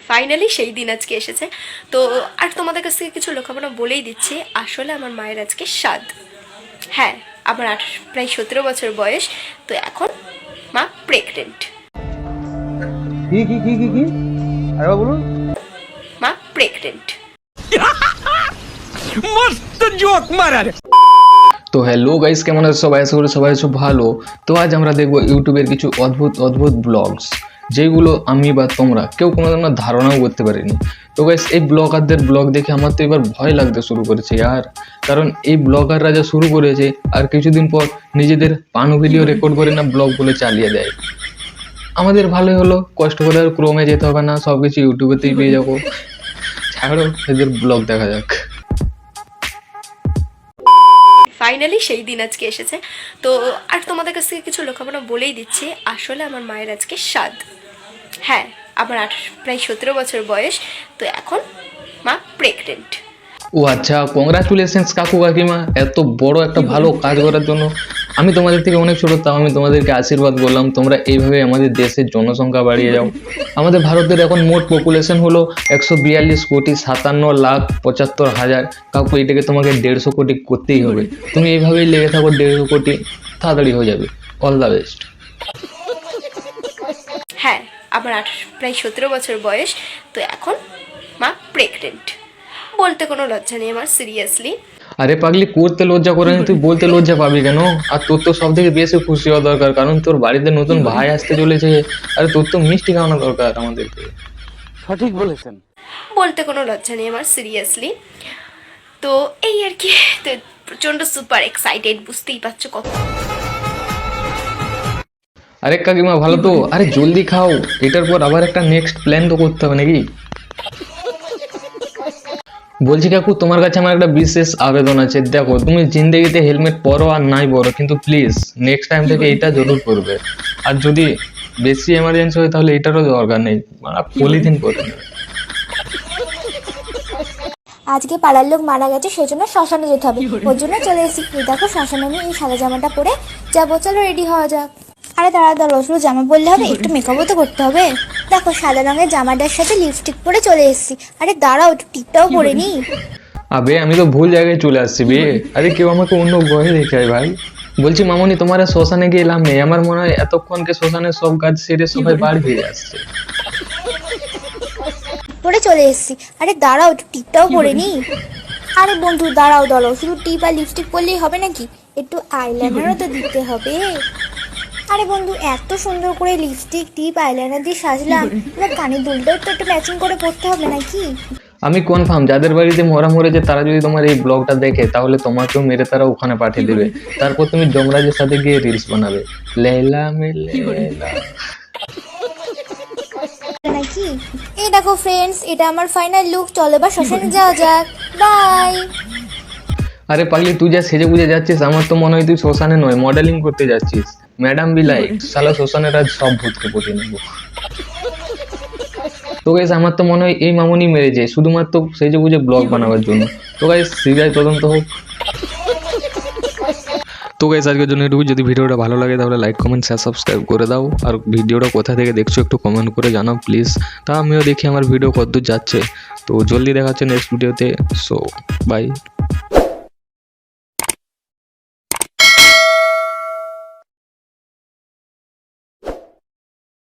Finally সেই দিন আজকে এসেছে। তো আর তোমাদের কাছ থেকে কিছু লোকাপনা বলেই দিচ্ছি, আসলে আমার মায়ের আজকে সাধ। হ্যাঁ, আমার প্রায় 17 বছর বয়স। তো এখন মা প্রেগনেন্ট। কি কি কি কি কি আরে বলুন। মা প্রেগনেন্ট। मस्त जोक मारा रे। তো হ্যালো গাইস, কেমন আছো সবাই? আশা করি সবাই আছো ভালো। তো আজ আমরা দেখবো ইউটিউবের কিছু অদ্ভুত অদ্ভুত ব্লগস, যেগুলো আমি বা তোমরা কেউ কোনোদিন ধারণাও করতে পারিনি। তো গাইস, এই ব্লগারদের ব্লগ দেখে আমার তো এবার ভয় লাগতে শুরু করেছে আর, কারণ এই ব্লগাররা যা শুরু করেছে আর কিছুদিন পর নিজেদের পানো ভিডিও রেকর্ড করে না ব্লগগুলো চালিয়ে দেয়। আমাদের ভালোই হলো, কষ্ট করে আর ক্রোমে যেতে হবে না, সব কিছু ইউটিউবেতেই পেয়ে যাবো। ছাড়ো, এদের ব্লগ দেখা যাক। ফাইনালি সেই দিন আজকে এসেছে। তো আর তোমাদের কাছ থেকে কিছু লোকাপনা বলেই দিচ্ছি, আসলে আমার মায়ের আজকে সাধ। হ্যাঁ, আমার প্রায় 17 বছর বয়স। তো এখন মা প্রেগনেন্ট। ও আচ্ছা, কংগ্রাচুলেশনস কাকু কাকিমা, এত বড় একটা ভালো কাজ করার জন্য। আমি তোমাদের থেকে অনেক ছোটো, তাও আমি তোমাদেরকে আশীর্বাদ করলাম, তোমরা এইভাবে আমাদের দেশের জনসংখ্যা বাড়িয়ে যাও। আমাদের ভারতের এখন মোট পপুলেশন হলো 142,57,75,000। কাকু, এটাকে তোমাকে 150 কোটি করতেই হবে। তুমি এইভাবেই লেগে থাকো, 150 কোটি তাড়াতাড়ি হয়ে যাবে। All the best. হ্যাঁ, আমার প্রায় 17 বছর বয়স। তো এখন মা প্রেগনেন্ট। বলতে কোনো লজ্জা নেই আমার, সিরিয়াসলি। আরে পাগলি, করতে লজ্জা করে না, তুই বলতে লজ্জা পাবি কেন? আর তোর তো সব থেকে বেশি খুশি হওয়া দরকার, কারণ তোর বাড়িতে নতুন ভাই আসতে চলেছে। আরে তোর তো মিষ্টি খাওয়ানো দরকার আমাদেরকে। সঠিক বলেছেন। বলতে কোনো লজ্জা নেই আমার, সিরিয়াসলি। তো এই আর কি, তো প্রচণ্ড সুপার এক্সাইটেড, বুঝতেই পারছো কত। আরে কাকিমা ভালো তো? আরে জলদি খাও, এটার পর আবার একটা নেক্সট প্ল্যান তো করতে হবে নাকি? বলছি কাকু, তোমার কাছে আমার একটা বিশেষ আবেদন আছে। দেখো, তুমি জিন্দেগিতে হেলমেট পরো আর নাই পরো, কিন্তু প্লিজ নেক্সট টাইম থেকে এটা জরুর করবে। আর যদি বেশি এমার্জেন্সি হয় তাহলে এটারও দরকার নেই, পলিথিন করে নেবে। আজকে পাড়ার লোক মারা গেছে, সেই জন্য শ্মশানে যেতে হবে, ওর জন্য চলে এসেছি। এই দেখো, শ্মশানে আমি এই সাদা জামাটা পরে যাবো, চলো রেডি হওয়া যাক। আরে দাঁড়া, শুধু জামা পরলে হবে, একটু মেকআপও তো করতে হবে। দেখো, সাদা রঙের জামাটার সাথে লিপস্টিক পরে চলে এসেছি। আরে দাঁড়াও, একটু টিপটাও পরে নি। আবে, আমি তো ভুল জায়গায় চলে আসছি বে। আরে কেউ আমাকে অন্য গ্রহে দেখে ভাই। বলছি মামনি, তোমার আর শ্মশানে গিয়ে লাভ নেই। আমার মনে হয় এতক্ষণকে শ্মশানের সব কাজ সেরে সবাই বাড়ি ফিরে আসছে। পরে চলে এসেছি। আরে দাঁড়াও, একটু টিপটাও পরে নি। আরে বন্ধু দাঁড়াও, শুধু টিপ আর লিপস্টিক পরলেই হবে নাকি? একটু আইলাইনারও তো দিতে হবে। আরে বন্ধু, এত সুন্দর করে লিপস্টিক, টিপ, আইলাইনার দিয়ে সাজলাম, এবার কানের দুলটাও তো একটু ম্যাচিং করে পরতে হবে নাকি? আমি কনফার্ম, যাদের বাড়িতে মরা মরেছে তারা যদি তোমার এই ব্লগটা দেখে, তাহলে তোমাকেও মেরে তারা ওখানে পাঠিয়ে দেবে। তারপর তুমি যমরাজের সাথে গিয়ে রিলস বানাবে, লেলা মে লেলা। নাকি? এই দেখো ফ্রেন্ডস, এটা আমার ফাইনাল লুক। চলো এবার শ্মশানে যাওয়া যাক। বাই। আরে পাগলি, তুই যা সেজে বুঝে যাচ্ছিস, আমার তো মনে হয় তুই শ্মশানে নয়, মডেলিং করতে যাচ্ছিস। ম্যাডাম বি লাইক, শালা শ্মশানের আজ সব ভূতকে পটে নেব। তো গাইস, আমার তো মনে হয় এই মামুনি মেরেছে শুধুমাত্র সেজে বুঝে ব্লগ বানাবার জন্য। তো গাইস, সিবিআই তদন্ত হোক। তো গাইস, আজকের জন্য এটুকু। যদি ভিডিওটা ভালো লাগে তাহলে লাইক, কমেন্ট, শেয়ার, সাবস্ক্রাইব করে দাও। আর ভিডিওটা কোথা থেকে দেখছো একটু কমেন্ট করে জানাও প্লিজ, তা আমিও দেখি আমার ভিডিও কতদূর যাচ্ছে। তো জলদি দেখা হচ্ছে নেক্সট ভিডিওতে। So by.